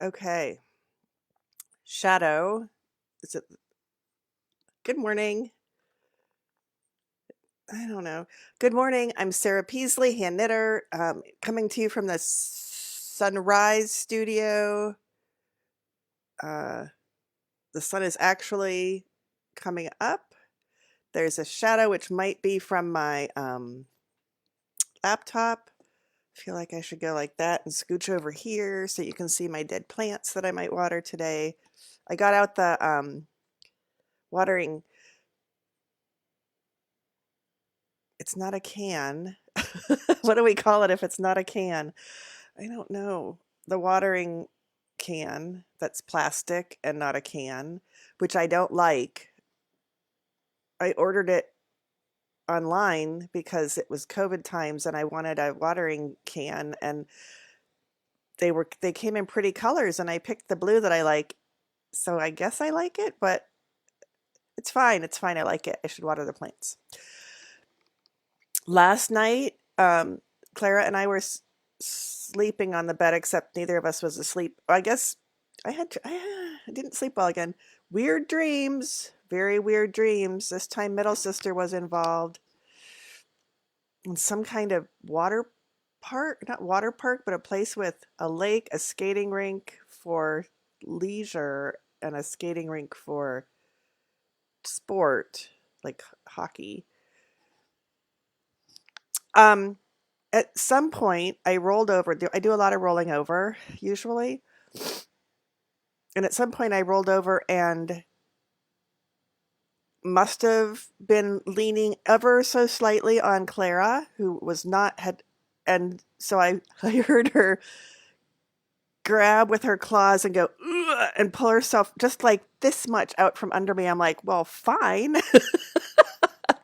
Okay. Shadow. Is it good morning? I don't know. Good morning. I'm Sarah Peasley, hand knitter, coming to you from the Sunrise Studio. Uh, the sun is actually coming up. There's a shadow which might be from my laptop. I feel like I should go like that and scooch over here so you can see my dead plants that I might water today. I got out the watering. It's not a can. What do we call it if it's not a can? I don't know. The watering can that's plastic and not a can, which I don't like. I ordered it online because it was COVID times and I wanted a watering can, and they came in pretty colors and I picked the blue that I like. So I guess I like it, but it's fine. It's fine. I like it. I should water the plants. Last night, Clara and I were sleeping on the bed, except neither of us was asleep. I guess I didn't sleep well again. Weird dreams, very weird dreams. This time, middle sister was involved in some kind of water park, not water park, but a place with a lake, a skating rink for leisure, and a skating rink for sport, like hockey. Um, at some point, I rolled over. I do a lot of rolling over usually. And at some point, I rolled over and must have been leaning ever so slightly on Clara, who was not, had, and so I heard her grab with her claws and go, "Ugh," and pull herself just like this much out from under me. I'm like, well, fine,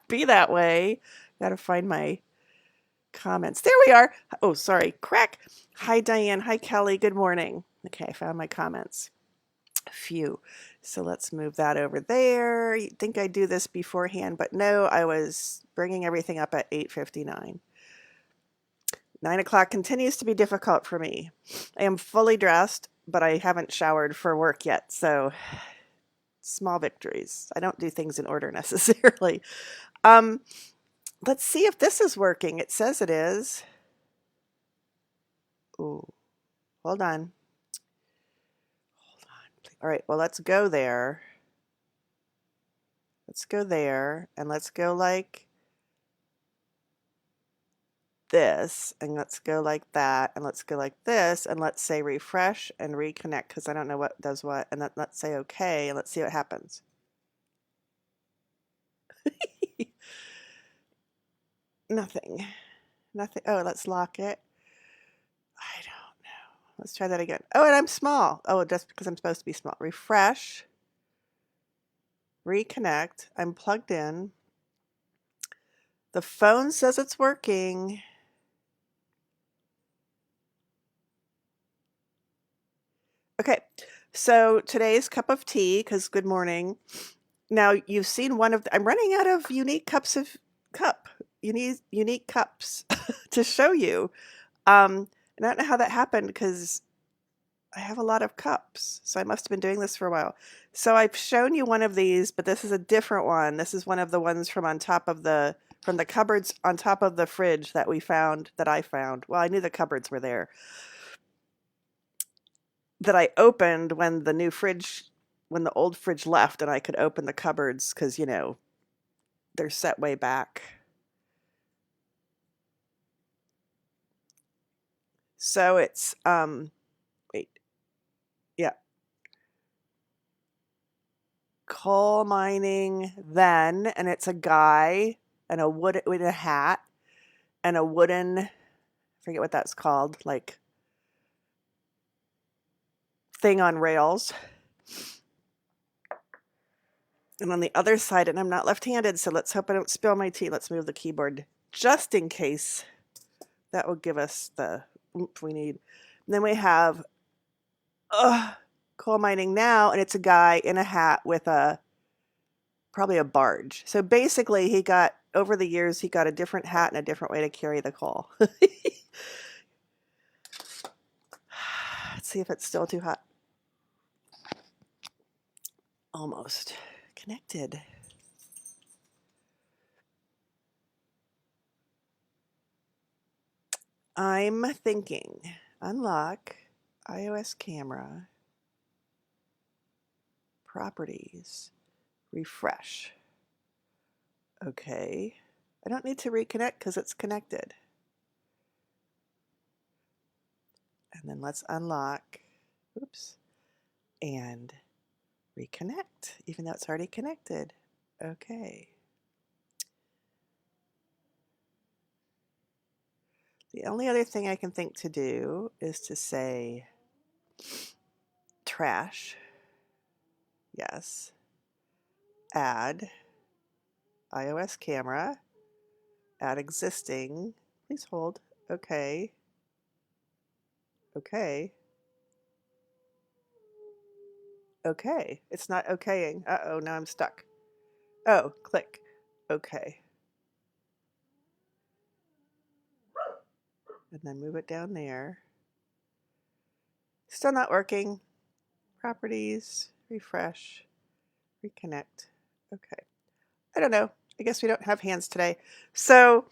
be that way. Gotta find my comments. There we are. Oh, sorry. Crack. Hi, Diane. Hi, Kelly. Good morning. Okay, I found my comments. Phew. So let's move that over there. You'd think I'd do this beforehand, but no, I was bringing everything up at 8:59. 9 o'clock continues to be difficult for me. I am fully dressed, but I haven't showered for work yet, so small victories. I don't do things in order necessarily. Um, let's see if this is working. It says it is. Ooh, hold on. Hold on. All right, well, let's go there. Let's go there, and let's go like this, and let's go like that, and let's go like this, and let's say refresh and reconnect, because I don't know what does what, and then let's say okay, and let's see what happens. Nothing. Nothing. Oh, let's lock it. I don't know. Let's try that again. Oh, and I'm small. Oh, just because I'm supposed to be small. Refresh. Reconnect. I'm plugged in. The phone says it's working. Okay, so today's cup of tea, because good morning. Now you've seen one of I'm running out of unique cups of cup. You need unique cups to show you. I don't know how that happened because I have a lot of cups, so I must have been doing this for a while. So I've shown you one of these, but this is a different one. This is one of the ones from on top of from the cupboards on top of the fridge that I found. Well, I knew the cupboards were there. That I opened when the old fridge left, and I could open the cupboards because, they're set way back. So it's, wait, yeah. Coal mining then, and it's a guy and a wood with a hat and a wooden, I forget what that's called, like thing on rails. And on the other side, and I'm not left-handed, so let's hope I don't spill my tea. Let's move the keyboard just in case. That will give us the oomph we need. And then we have coal mining now, and it's a guy in a hat with probably a barge. So basically, over the years, he got a different hat and a different way to carry the coal. Let's see if it's still too hot. Almost connected. I'm thinking unlock iOS camera, properties, refresh. Okay. I don't need to reconnect because it's connected. And then let's unlock, oops, and reconnect, even though it's already connected. Okay. The only other thing I can think to do is to say trash. Yes. Add iOS camera. Add existing. Please hold. Okay. Okay. Okay. It's not okaying. Uh-oh, now I'm stuck. Oh, click. Okay. And then move it down there. Still not working. Properties, refresh, reconnect. Okay. I don't know. I guess we don't have hands today. So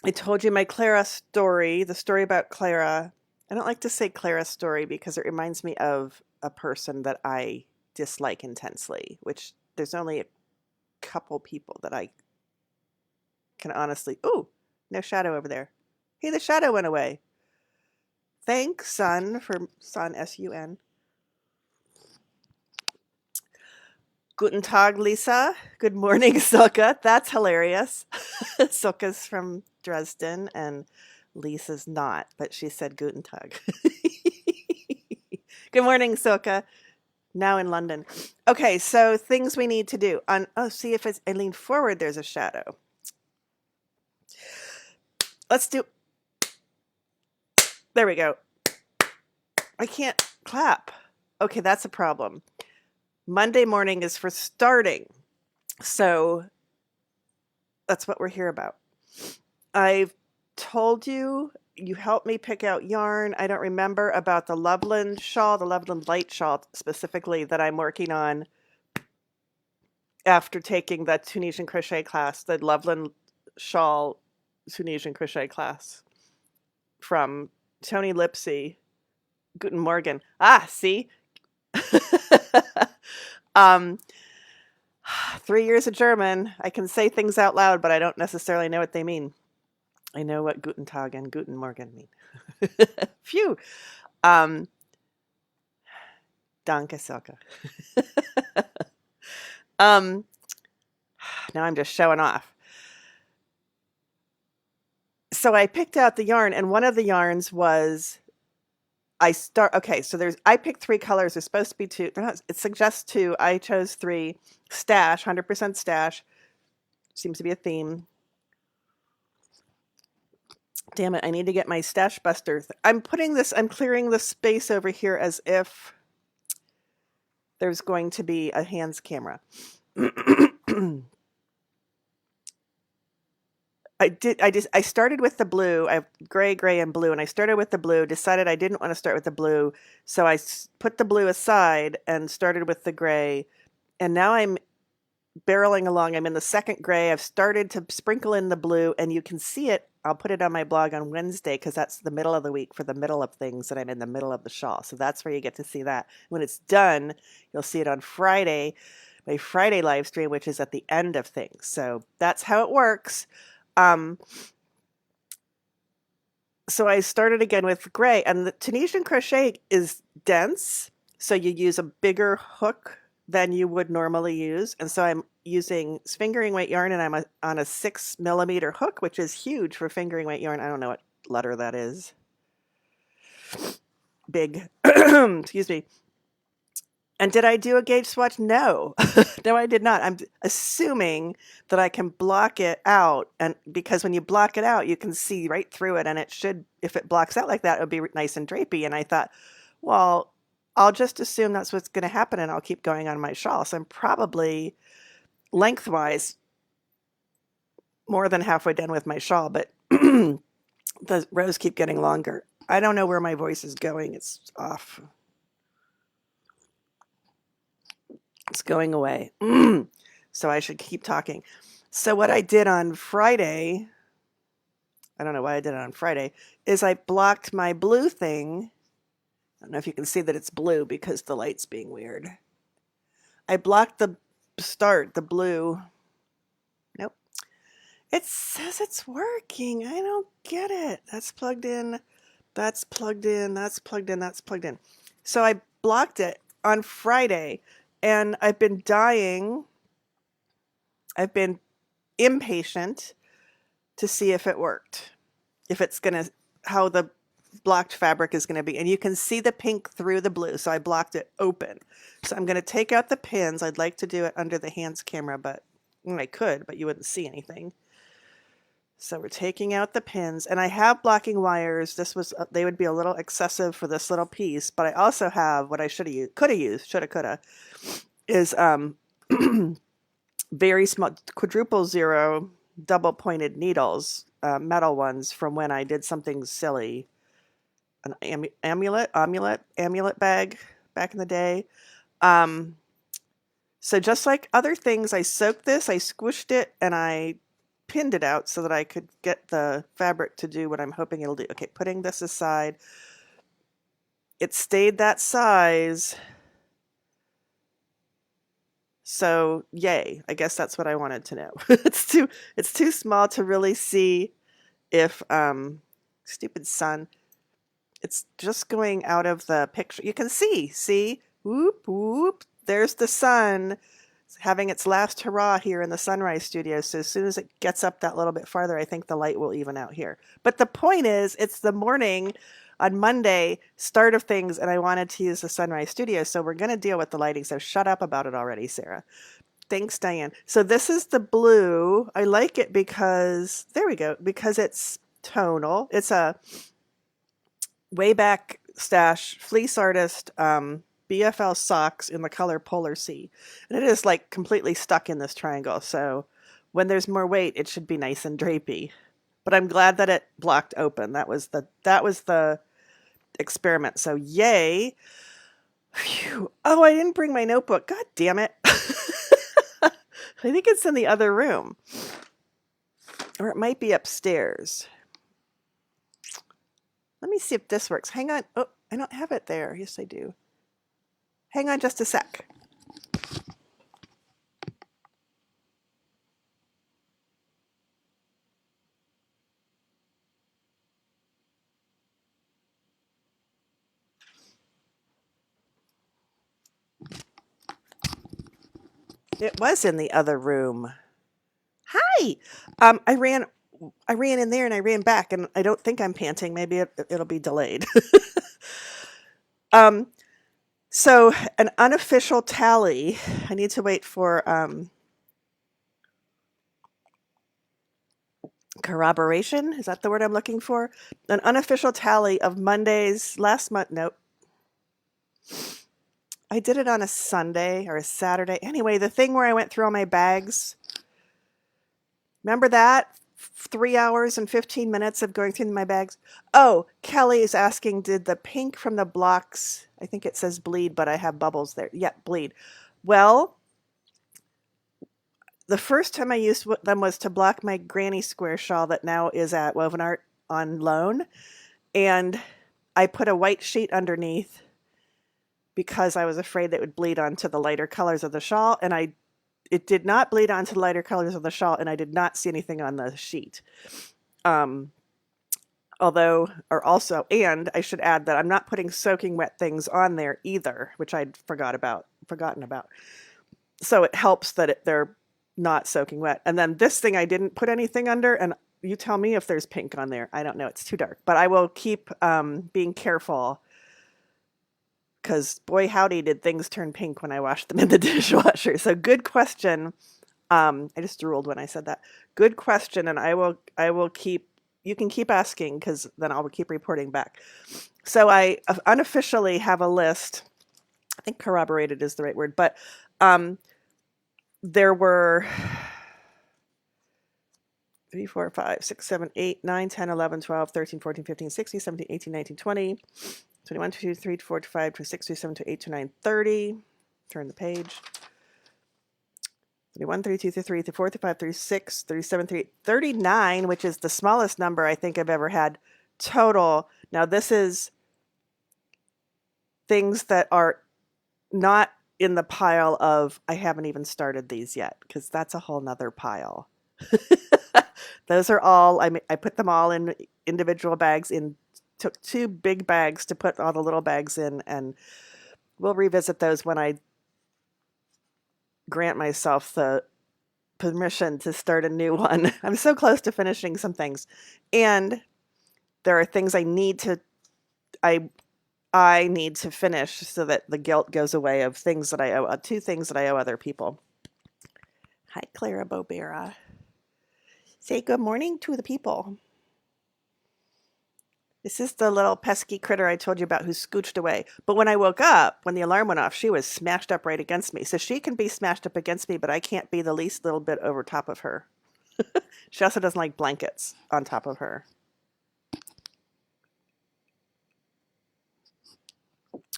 I told you my Clara story, the story about Clara. I don't like to say Clara's story because it reminds me of a person that I dislike intensely, which there's only a couple people that I can honestly. Ooh, no shadow over there. Hey, the shadow went away. Thanks, Sun, for Sun, S-U-N. Guten Tag, Lisa. Good morning, Silke. That's hilarious. Silke's from Dresden and Lisa's not, but she said Guten Tag. Good morning, Silke. Now in London. Okay, so things we need to do. See if I lean forward, there's a shadow. Let's do. There we go. I can't clap. Okay, that's a problem. Monday morning is for starting. So that's what we're here about. I've told you, you helped me pick out yarn. I don't remember about the Loveland shawl, the Loveland Light Shawl specifically, that I'm working on after taking the Tunisian crochet class, the Loveland Shawl Tunisian crochet class from Toni Lipsey. Guten Morgen. Ah, see? 3 years of German. I can say things out loud, but I don't necessarily know what they mean. I know what Guten Tag and Guten Morgen mean. Phew. Danke, Silke. Now I'm just showing off. So I picked out the yarn, and one of the yarns was okay, so I picked 3 colors. There's supposed to be 2. It suggests 2. I chose 3. Stash, 100% stash. Seems to be a theme. Damn it, I need to get my stash buster. I'm clearing the space over here as if there's going to be a hands camera. I started with the blue. I have gray, and blue, and I started with the blue, decided I didn't want to start with the blue, so I put the blue aside and started with the gray, and now I'm barreling along. I'm in the second gray. I've started to sprinkle in the blue, and you can see it. I'll put it on my blog on Wednesday because that's the middle of the week for the middle of things, and I'm in the middle of the shawl, so that's where you get to see that. When it's done, you'll see it on Friday, my Friday live stream, which is at the end of things. So that's how it works. So I started again with gray, and the Tunisian crochet is dense, so you use a bigger hook than you would normally use. And so I'm using fingering weight yarn, and I'm on a 6mm hook, which is huge for fingering weight yarn. I don't know what letter that is. Big. Excuse me. And did I do a gauge swatch? No. No, I did not. I'm assuming that I can block it out. And because when you block it out, you can see right through it. And it should, if it blocks out like that, it would be nice and drapey. And I thought, well, I'll just assume that's what's going to happen, and I'll keep going on my shawl. So I'm probably lengthwise more than halfway done with my shawl, but the rows keep getting longer. I don't know where my voice is going. It's off. It's going away. So I should keep talking. So what I did on Friday, I don't know why I did it on Friday, is I blocked my blue thing. I don't know if you can see that it's blue because the light's being weird. I blocked the start, the blue. Nope. It says it's working. I don't get it. That's plugged in. That's plugged in. That's plugged in. That's plugged in. So I blocked it on Friday, and I've been dying. I've been impatient to see if it worked, if it's going to, how the blocked fabric is going to be. And you can see the pink through the blue, so I blocked it open. So I'm going to take out the pins. I'd like to do it under the hands camera, but I could, but you wouldn't see anything. So we're taking out the pins, and I have blocking wires. This was, they would be a little excessive for this little piece, but I also have what I should have used, could have used, shoulda, coulda, is very small quadruple zero double pointed needles, metal ones from when I did something silly, an amulet bag back in the day. So just like other things, I soaked this, I squished it, and I pinned it out so that I could get the fabric to do what I'm hoping it'll do. Okay, putting this aside. It stayed that size. So yay, I guess that's what I wanted to know. It's too small to really see if stupid sun. It's just going out of the picture. You can see, whoop, whoop. There's the sun having its last hurrah here in the Sunrise Studio. So as soon as it gets up that little bit farther, I think the light will even out here. But the point is, it's the morning on Monday, start of things, and I wanted to use the Sunrise Studio. So we're going to deal with the lighting. So shut up about it already, Sarah. Thanks, Diane. So this is the blue. I like it because, there we go, because it's tonal. It's a way back stash fleece artist BFL socks in the color Polar Sea. And it is like completely stuck in this triangle. So when there's more weight, it should be nice and drapey. But I'm glad that it blocked open. That was the experiment. So yay. Phew. Oh, I didn't bring my notebook. God damn it. I think it's in the other room. Or it might be upstairs. Let me see if this works. Hang on. Oh, I don't have it there. Yes, I do. Hang on just a sec. It was in the other room. Hi. I ran in there and I ran back, and I don't think I'm panting. Maybe it'll be delayed. So an unofficial tally. I need to wait for corroboration. Is that the word I'm looking for? An unofficial tally of Monday's last month. Nope. I did it on a Sunday or a Saturday. Anyway, the thing where I went through all my bags. Remember that? 3 hours and 15 minutes of going through my bags. Oh, Kelly is asking, did the pink from the blocks, I think it says bleed, but I have bubbles there. Yeah, bleed. Well, the first time I used them was to block my granny square shawl that now is at Woven Art on loan. And I put a white sheet underneath because I was afraid that it would bleed onto the lighter colors of the shawl. And it did not bleed onto the lighter colors of the shawl, and I did not see anything on the sheet. And I should add that I'm not putting soaking wet things on there either, which I'd forgotten about. So it helps that they're not soaking wet. And then this thing I didn't put anything under, and you tell me if there's pink on there. I don't know. It's too dark. But I will keep being careful, because boy howdy did things turn pink when I washed them in the dishwasher. So good question. I just drooled when I said that. Good question, and I will keep, you can keep asking, because then I'll keep reporting back. So I unofficially have a list. I think corroborated is the right word, but there were 3, 4, 5, 6, 7, 8, 9, 10, 11, 12, 13, 14, 15, 16, 17, 18, 19, 20, 21, 22, 23, 24, 25, 26, 27, 28, 29, 30. Turn the page. 31, 32, 33, 34, 35, 36, 37, 38, 39, which is the smallest number I think I've ever had total. Now, this is things that are not in the pile of I haven't even started these yet, because that's a whole nother pile. Those are all, I put them all in individual bags, took 2 big bags to put all the little bags in, and we'll revisit those when I grant myself the permission to start a new one. I'm so close to finishing some things. And there are things I need to finish so that the guilt goes away of things that I owe, 2 things that I owe other people. Hi, Clara Bobera. Say good morning to the people. This is the little pesky critter I told you about who scooched away. But when I woke up, when the alarm went off, she was smashed up right against me. So she can be smashed up against me, but I can't be the least little bit over top of her. She also doesn't like blankets on top of her,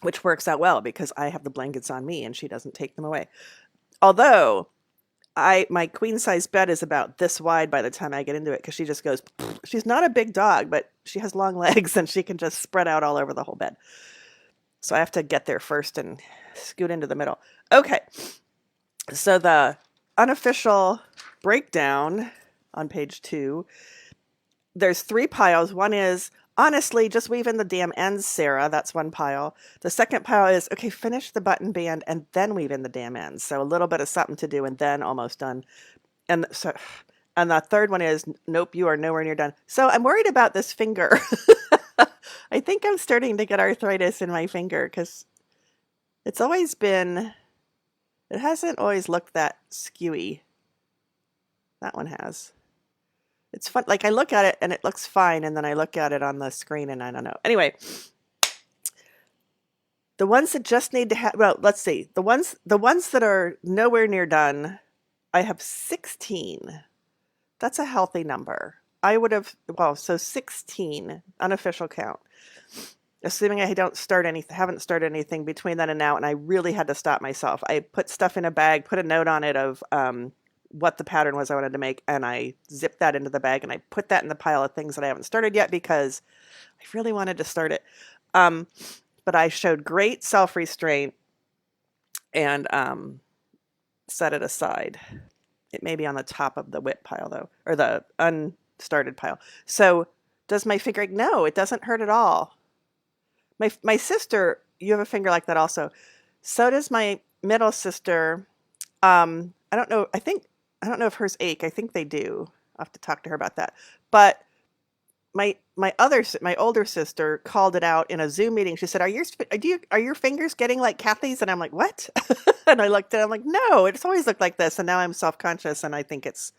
which works out well because I have the blankets on me and she doesn't take them away. Although my queen size bed is about this wide by the time I get into it, because she just goes, she's not a big dog, but she has long legs and she can just spread out all over the whole bed. So I have to get there first and scoot into the middle. Okay. So the unofficial breakdown on page 2, there's 3 piles. One is, honestly, just weave in the damn ends, Sarah. That's one pile. The second pile is, okay, finish the button band and then weave in the damn ends. So a little bit of something to do and then almost done. And the third one is, nope, you are nowhere near done. So I'm worried about this finger. I think I'm starting to get arthritis in my finger because it hasn't always looked that skewy. That one has. It's fun. Like I look at it and it looks fine, and then I look at it on the screen and I don't know. Anyway, the ones that just need to have, well, let's see. The ones that are nowhere near done, I have 16. That's a healthy number. I would have, so 16 unofficial count. Assuming I haven't started anything between then and now, and I really had to stop myself. I put stuff in a bag, put a note on it of what the pattern was I wanted to make, and I zipped that into the bag, and I put that in the pile of things that I haven't started yet because I really wanted to start it. But I showed great self-restraint and set it aside. It may be on the top of the WIP pile, though, or the unstarted pile. So does my finger? No, it doesn't hurt at all. My sister, you have a finger like that also. So does my middle sister. I don't know. I don't know if hers ache. I think they do. I'll have to talk to her about that. But my older sister called it out in a Zoom meeting. She said, "Are your fingers getting like Kathy's?" And I'm like, "What?" And I looked at it. I'm like, "No, it's always looked like this." And now I'm self-conscious, and I think it's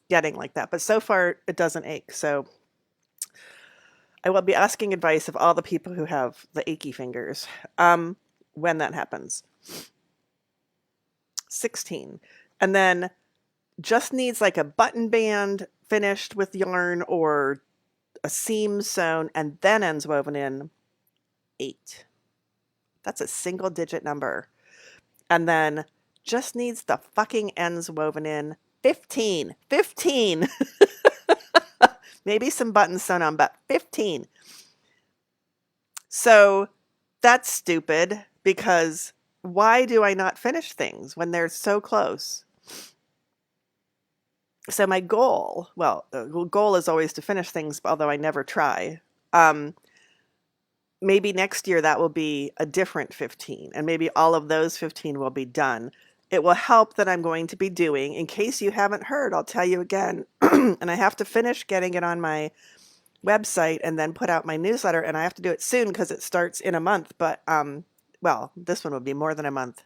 getting like that. But so far, it doesn't ache. So I will be asking advice of all the people who have the achy fingers when that happens. 16, and then just needs like a button band finished with yarn or a seam sewn and then ends woven in, 8. That's a single digit number. And then just needs the fucking ends woven in, 15. Maybe some buttons sewn on, but 15. So that's stupid, because why do I not finish things when they're so close? So my goal, the goal is always to finish things, although I never try. Maybe next year that will be a different 15, and maybe all of those 15 will be done. It will help that I'm going to be doing, in case you haven't heard, I'll tell you again, and I have to finish getting it on my website and then put out my newsletter, and I have to do it soon because it starts in a month, but, this one will be more than a month.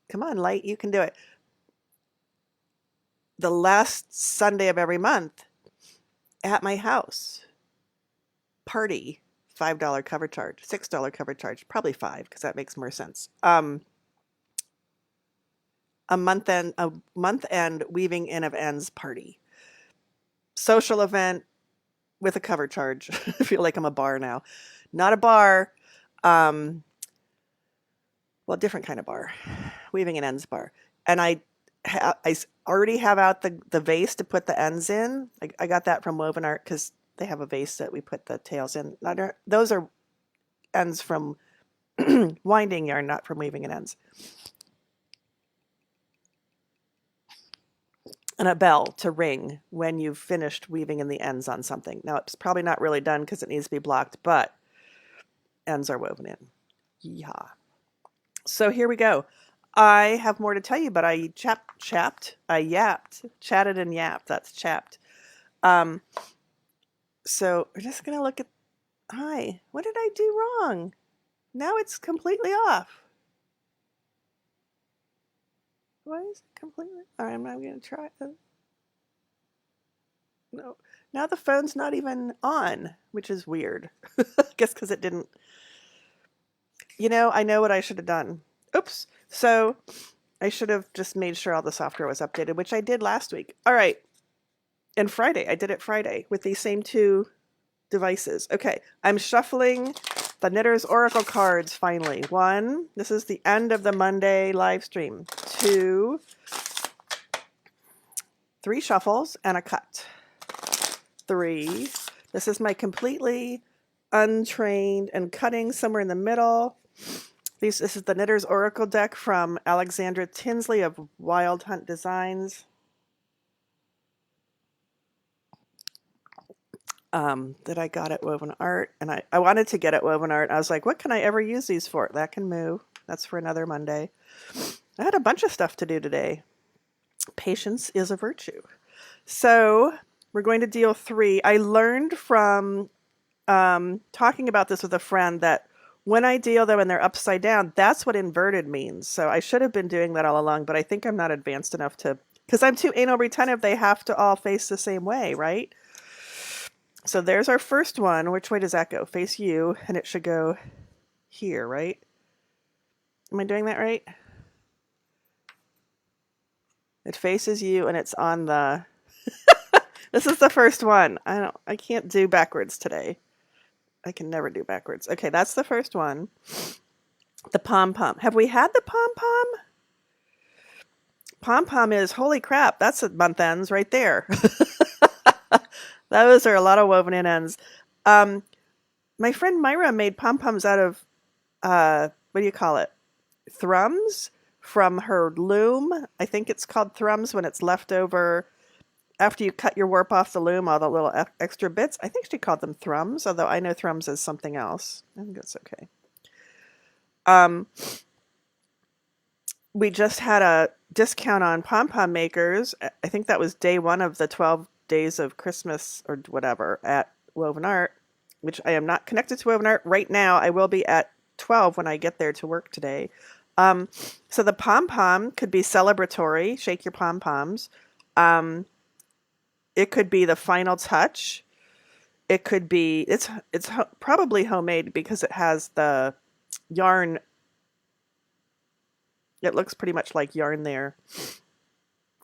Come on, Light, you can do it. The last Sunday of every month at my house, party, $5 cover charge, $6 cover charge, probably $5 because that makes more sense. A month end weaving in of ends party, social event with a cover charge. I feel like I'm a bar now, not a bar. Different kind of bar, weaving and ends bar. And already have out the vase to put the ends in. I got that from Woven Art because they have a vase that we put the tails in. Those are ends from winding yarn, not from weaving and ends. And a bell to ring when you've finished weaving in the ends on something. Now, it's probably not really done because it needs to be blocked, but ends are woven in. Yeah. So here we go. I have more to tell you, but I chatted and yapped. That's chapped. So we're just going to look at, hi, what did I do wrong? Now it's completely off. Why is it completely? All right, I'm not going to try it. No, now the phone's not even on, which is weird. I guess because it didn't. I know what I should have done. Oops. So I should have just made sure all the software was updated, which I did last week. All right. And Friday, I did it Friday with these same two devices. Okay, I'm shuffling the Knitter's Oracle cards finally. 1, this is the end of the Monday live stream. 2, 3 shuffles and a cut. 3, this is my completely untrained and cutting somewhere in the middle. This is the Knitter's Oracle deck from Alexandra Tinsley of Wild Hunt Designs. That I got at Woven Art, and I wanted to get at Woven Art. I was like, what can I ever use these for? That can move. That's for another Monday. I had a bunch of stuff to do today. Patience is a virtue. So we're going to deal 3. I learned from talking about this with a friend that when I deal them and they're upside down, that's what inverted means. So I should have been doing that all along, but I think I'm not advanced enough to, because I'm too anal retentive, they have to all face the same way, right? So there's our first one. Which way does that go? Face you, and it should go here, right? Am I doing that right? It faces you, and it's on the... This is the first one. I can't do backwards today. I can never do backwards. Okay, that's the first one. The pom-pom. Have we had the pom-pom? Pom-pom is, holy crap, that's a month ends right there. Those are a lot of woven in ends. My friend Myra made pom-poms out of, what do you call it? Thrums from her loom. I think it's called thrums when it's left over after you cut your warp off the loom, all the little extra bits. I think she called them thrums, although I know thrums is something else. I think that's okay. We just had a discount on pom-pom makers. I think that was day 1 of the 12 days of Christmas or whatever at Woven Art, which I am not connected to Woven Art right now. I will be at 12 when I get there to work today. So the pom-pom could be celebratory, shake your pom-poms. It could be the final touch. It could be, it's probably homemade because it has the yarn. It looks pretty much like yarn there.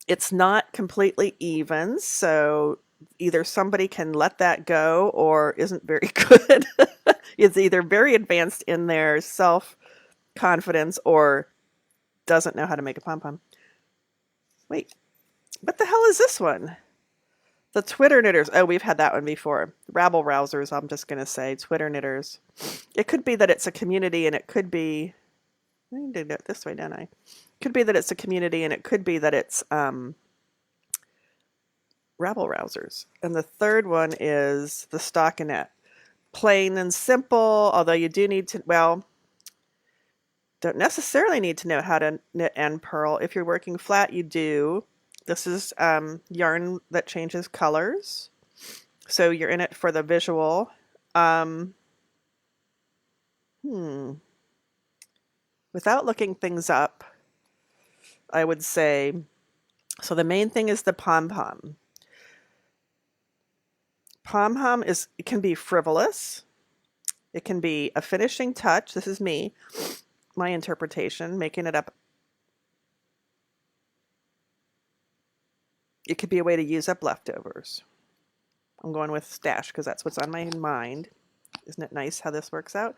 It's not completely even, so either somebody can let that go or isn't very good. It's either very advanced in their self-confidence or doesn't know how to make a pom-pom. Wait, what the hell is this one? The Twitter knitters. Oh, we've had that one before. Rabble rousers, I'm just going to say. Twitter knitters. It could be that it's a community, and it could be... I did it this way, don't I? Could be that it's a community, and it could be that it's rabble rousers. And the third one is the stockinette. Plain and simple, although you do need to, well, don't necessarily need to know how to knit and purl. If you're working flat, you do. This is yarn that changes colors. So you're in it for the visual. Without looking things up, I would say, so the main thing is the pom-pom. Pom-pom it can be frivolous. It can be a finishing touch. This is me, my interpretation, making it up. It could be a way to use up leftovers. I'm going with stash because that's what's on my mind. Isn't it nice how this works out?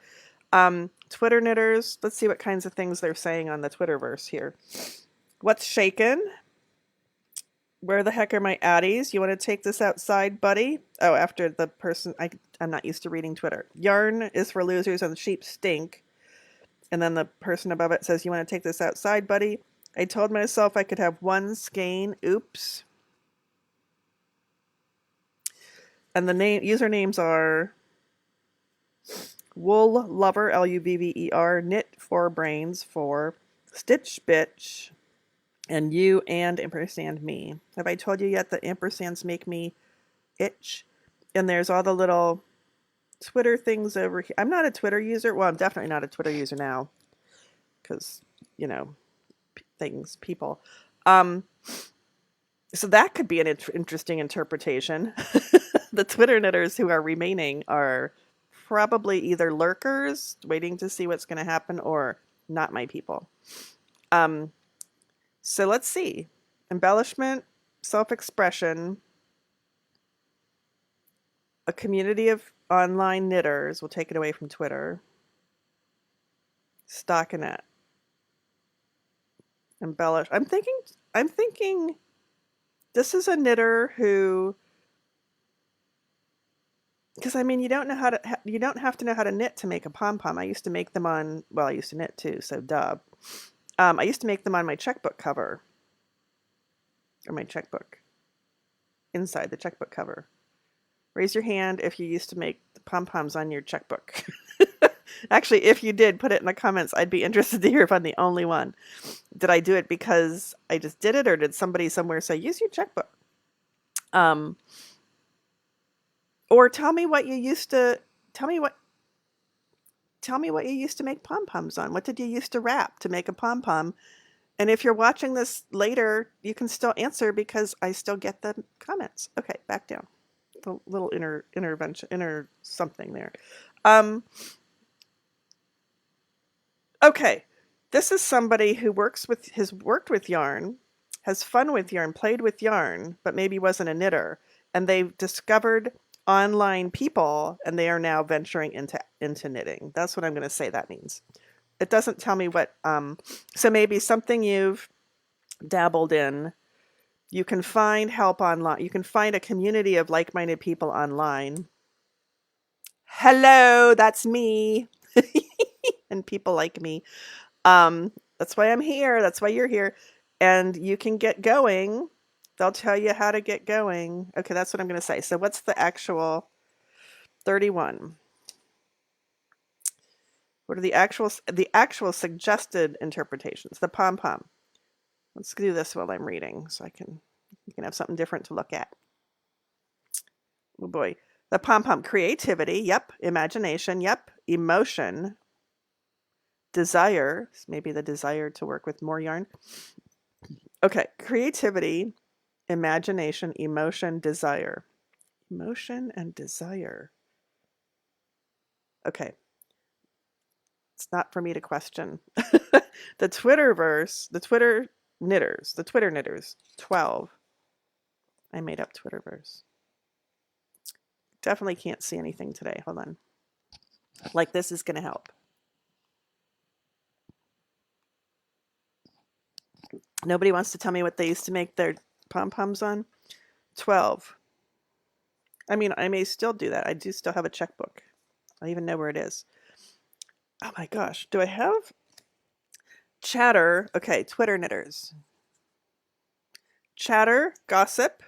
Twitter knitters, let's see what kinds of things they're saying on the Twitterverse here. What's shaken? Where the heck are my addies? You want to take this outside, buddy? Oh, after the person, I'm not used to reading Twitter. Yarn is for losers and sheep stink. And then the person above it says, you want to take this outside, buddy? I told myself I could have one skein. Oops. And the usernames are Wool Lover, Luvver, Knit for Brains for Stitch Bitch, and you and ampersand me. Have I told you yet that ampersands make me itch? And there's all the little Twitter things over here. I'm not a Twitter user. Well, I'm definitely not a Twitter user now because, you know, people. So that could be an interesting interpretation. The Twitter knitters who are remaining are probably either lurkers waiting to see what's going to happen or not my people. So let's see. Embellishment, self-expression, a community of online knitters. We'll take it away from Twitter. Stockinette. Embellish. I'm thinking this is a knitter who, because I mean, you don't have to know how to knit to make a pom-pom. I used to make them on, well, I used to knit too, so duh. I used to make them on my checkbook cover, or my checkbook, inside the checkbook cover. Raise your hand if you used to make the pom-poms on your checkbook. Actually, if you did, put it in the comments. I'd be interested to hear if I'm the only one. Did I do it because I just did it, or did somebody somewhere say, use your checkbook? Or tell me what you used to make pom-poms on. What did you used to wrap to make a pom-pom? And if you're watching this later, you can still answer because I still get the comments. Okay, back down. The little inner something there. Okay, this is somebody who has worked with yarn, has fun with yarn, played with yarn, but maybe wasn't a knitter, and they've discovered online people, and they are now venturing into knitting. That's what I'm going to say that means. It doesn't tell me what. So maybe something you've dabbled in. You can find help online. You can find a community of like-minded people online. Hello, that's me. And people like me. That's why I'm here. That's why you're here. And you can get going. They'll tell you how to get going. Okay, that's what I'm going to say. So what's the actual 31? What are the actual suggested interpretations? The pom-pom. Let's do this while I'm reading so you can have something different to look at. Oh boy. The pom-pom, creativity, yep. Imagination, yep. Emotion. Desire, maybe the desire to work with more yarn. Okay, creativity, imagination, emotion, desire. Emotion and desire. Okay. It's not for me to question. The Twitter knitters, 12. I made up Twitterverse. Definitely can't see anything today. Hold on. Like this is going to help. Nobody wants to tell me what they used to make their pom-poms on? 12. I mean, I may still do that. I do still have a checkbook. I even know where it is. Oh my gosh. Do I have chatter? Okay, Twitter knitters. Chatter, gossip.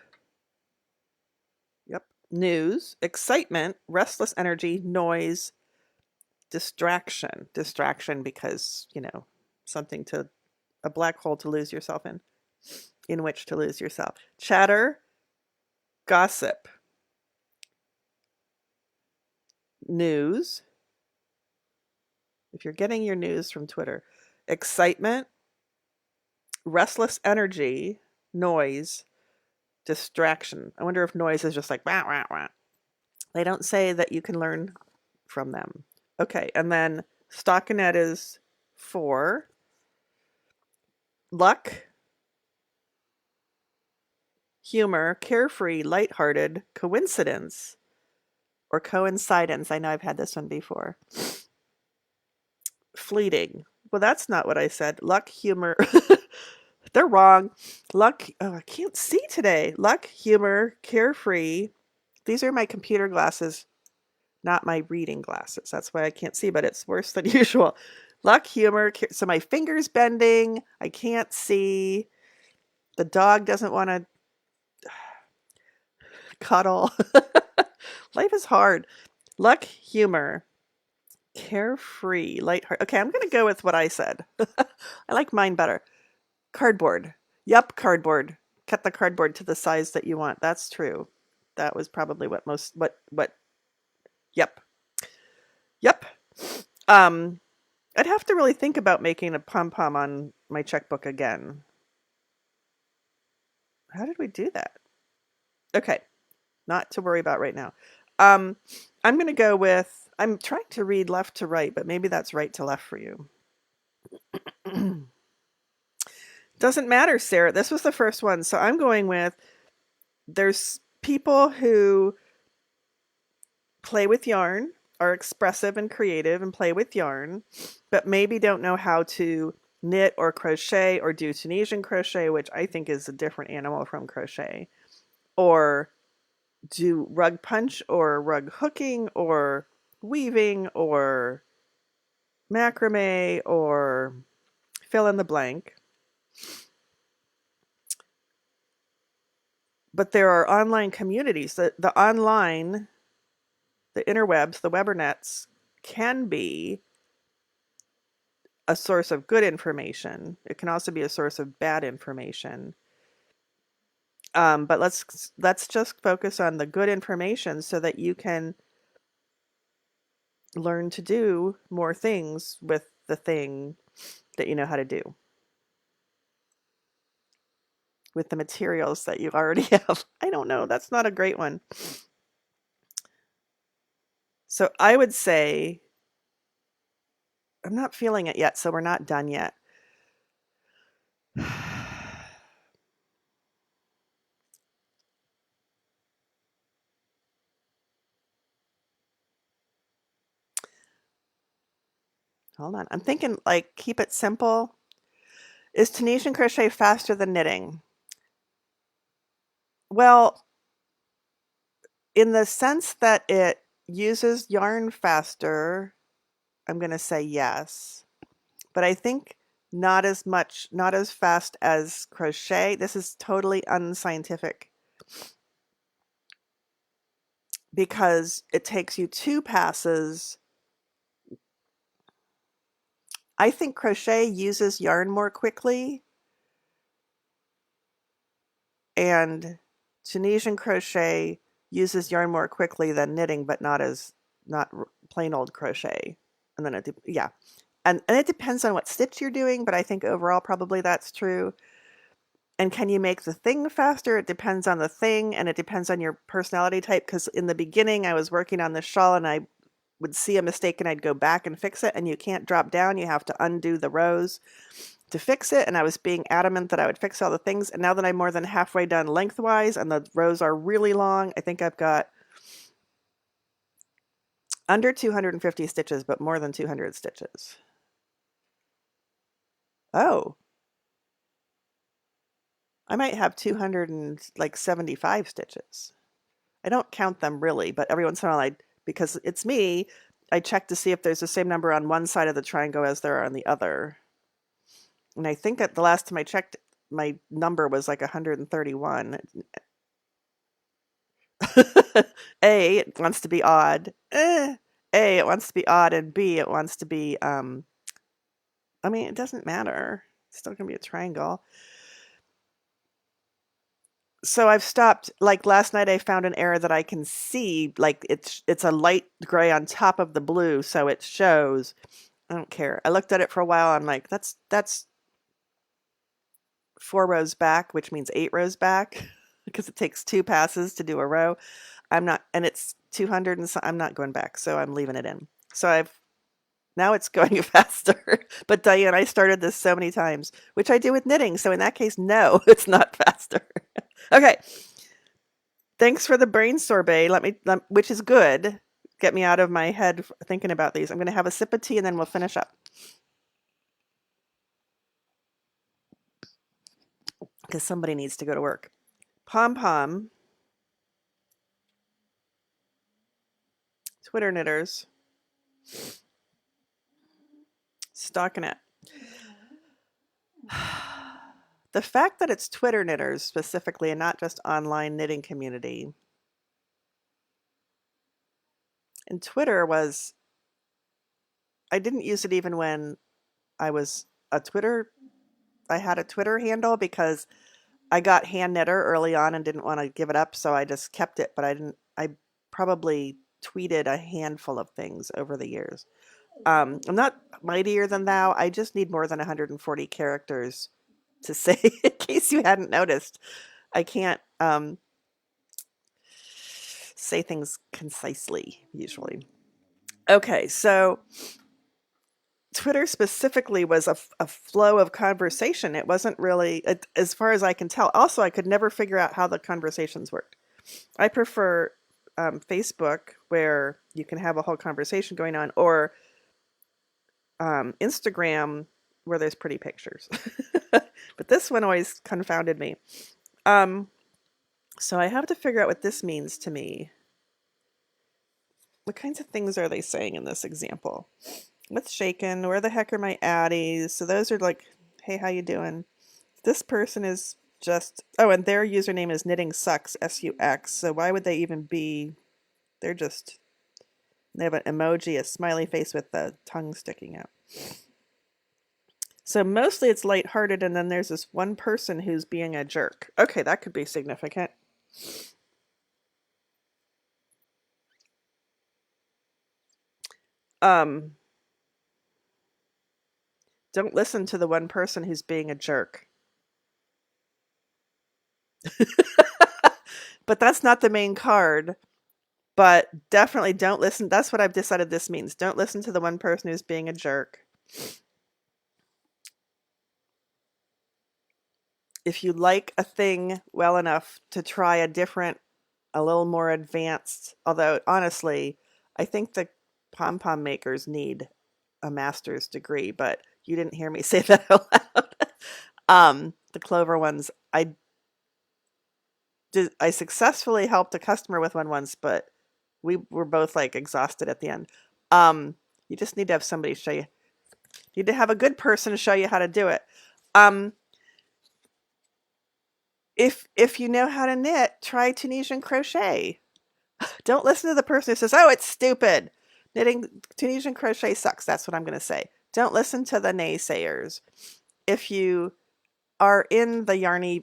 Yep. News, excitement, restless energy, noise, distraction. Distraction because, something to a black hole to lose yourself in which to lose yourself. Chatter, gossip, news. If you're getting your news from Twitter, excitement, restless energy, noise, distraction. I wonder if noise is just like wah, wah, wah. They don't say that you can learn from them. Okay, and then stockinette is 4. Luck, humor, carefree, lighthearted, coincidence, or coincidence. I know I've had this one before. Fleeting. Well, that's not what I said. Luck, humor. They're wrong. Luck, oh, I can't see today. Luck, humor, carefree. These are my computer glasses, not my reading glasses. That's why I can't see, but it's worse than usual. Luck, humor, so my finger's bending. I can't see. The dog doesn't want to cuddle. Life is hard. Luck, humor, carefree, lighthearted. Okay, I'm going to go with what I said. I like mine better. Cardboard. Yep, cardboard. Cut the cardboard to the size that you want. That's true. That was probably yep. Yep. Um I'd have to really think about making a pom-pom on my checkbook again. How did we do that? Okay, not to worry about right now. Um I'm going to go with, I'm trying to read left to right, but maybe that's right to left for you. Doesn't matter, Sarah. This was the first one. So I'm going with, there's people who play with yarn, are expressive and creative and play with yarn, but maybe don't know how to knit or crochet or do Tunisian crochet, which I think is a different animal from crochet, or do rug punch or rug hooking or weaving or macrame or fill in the blank. But there are online communities. The interwebs, the Webernets, can be a source of good information. It can also be a source of bad information. But let's just focus on the good information so that you can learn to do more things with the thing that you know how to do, with the materials that you already have. I don't know. That's not a great one. So I would say, I'm not feeling it yet, so we're not done yet. Hold on. I'm thinking, like, keep it simple. Is Tunisian crochet faster than knitting? Well, in the sense that it uses yarn faster, I'm going to say yes. But I think not as much, not as fast as crochet. This is totally unscientific because it takes you 2 passes. I think crochet uses yarn more quickly, and Tunisian crochet uses yarn more quickly than knitting, but not plain old crochet. And then yeah. And it depends on what stitch you're doing, but I think overall probably that's true. And can you make the thing faster? It depends on the thing, and it depends on your personality type, because in the beginning I was working on this shawl and I would see a mistake and I'd go back and fix it, and you can't drop down. You have to undo the rows to fix it, and I was being adamant that I would fix all the things, and now that I'm more than halfway done lengthwise and the rows are really long, I think I've got under 250 stitches, but more than 200 stitches. Oh, I might have 275 stitches. I don't count them really, but every once in a while because it's me, I check to see if there's the same number on one side of the triangle as there are on the other. And I think at the last time I checked, my number was like 131. A, it wants to be odd. A, it wants to be odd, and B, it wants to be, I mean, it doesn't matter. It's still going to be a triangle. So I've stopped, like last night I found an error that I can see, like it's a light gray on top of the blue, so it shows. I don't care. I looked at it for a while, I'm like, that's 4 rows back, which means 8 rows back, because it takes 2 passes to do a row. And it's 200 and so, I'm not going back, so I'm leaving it in. So now it's going faster. But Diane, I started this so many times, which I do with knitting. So in that case, no, it's not faster. Okay. Thanks for the brain sorbet. Which is good. Get me out of my head thinking about these. I'm going to have a sip of tea and then we'll finish up. because somebody needs to go to work. Pompom, Twitter knitters, stockinette. The fact that it's Twitter knitters specifically and not just online knitting community. And Twitter was, I didn't use it even when I was a Twitter, I had a Twitter handle because I got hand knitter early on and didn't want to give it up. So I just kept it, but I probably tweeted a handful of things over the years. I'm not mightier than thou. I just need more than 140 characters to say, in case you hadn't noticed. I can't say things concisely, usually. Okay, so Twitter specifically was a flow of conversation. It wasn't really, as far as I can tell. Also, I could never figure out how the conversations worked. I prefer Facebook, where you can have a whole conversation going on, or Instagram, where there's pretty pictures. But this one always confounded me. So I have to figure out what this means to me. What kinds of things are they saying in this example? What's shaken? Where the heck are my addies? So those are like, hey, how you doing? This person is just, oh, and their username is knitting sucks, SUX. So why would they even be, they're just, they have an emoji, a smiley face with the tongue sticking out. So mostly it's lighthearted, and then there's this one person who's being a jerk. Okay, that could be significant. Don't listen to the one person who's being a jerk. But that's not the main card. But definitely don't listen. That's what I've decided this means. Don't listen to the one person who's being a jerk. If you like a thing well enough to try a different, a little more advanced, although honestly, I think the pom-pom makers need a master's degree, but you didn't hear me say that out loud. The clover ones, I successfully helped a customer with one once, but we were both like exhausted at the end. You just need to have somebody show you. You need to have a good person to show you how to do it. If you know how to knit, try Tunisian crochet. Don't listen to the person who says, "Oh, it's stupid. Knitting Tunisian crochet sucks." That's what I'm going to say. Don't listen to the naysayers. If you are in the yarny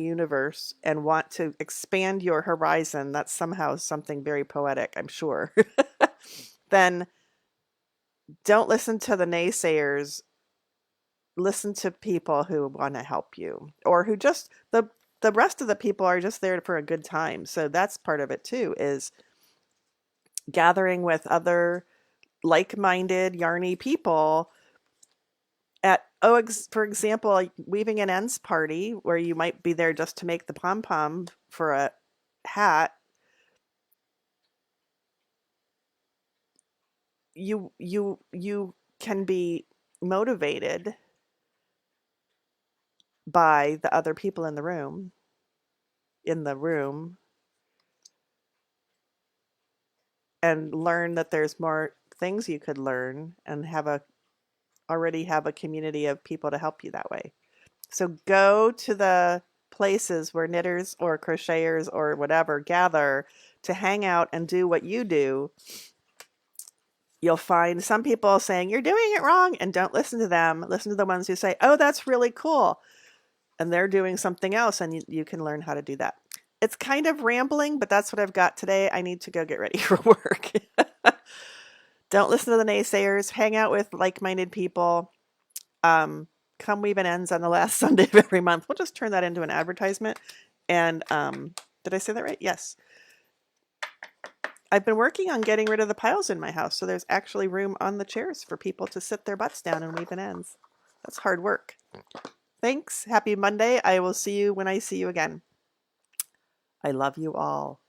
universe, and want to expand your horizon, that's somehow something very poetic, I'm sure. Then don't listen to the naysayers. Listen to people who want to help you, or who just the rest of the people are just there for a good time. So that's part of it too, is gathering with other like-minded yarny people at, for example, like weaving an ends party, where you might be there just to make the pom-pom for a hat. You can be motivated by the other people in the room, and learn that there's more things you could learn, and already have a community of people to help you that way. So go to the places where knitters or crocheters or whatever gather to hang out and do what you do. You'll find some people saying you're doing it wrong, and don't listen to them. Listen to the ones who say, "Oh, that's really cool," and they're doing something else, and you can learn how to do that. It's kind of rambling, but that's what I've got today. I need to go get ready for work. Don't listen to the naysayers. Hang out with like-minded people. Come weave an ends on the last Sunday of every month. We'll just turn that into an advertisement. And did I say that right? Yes. I've been working on getting rid of the piles in my house, so there's actually room on the chairs for people to sit their butts down and weave an ends. That's hard work. Thanks. Happy Monday. I will see you when I see you again. I love you all.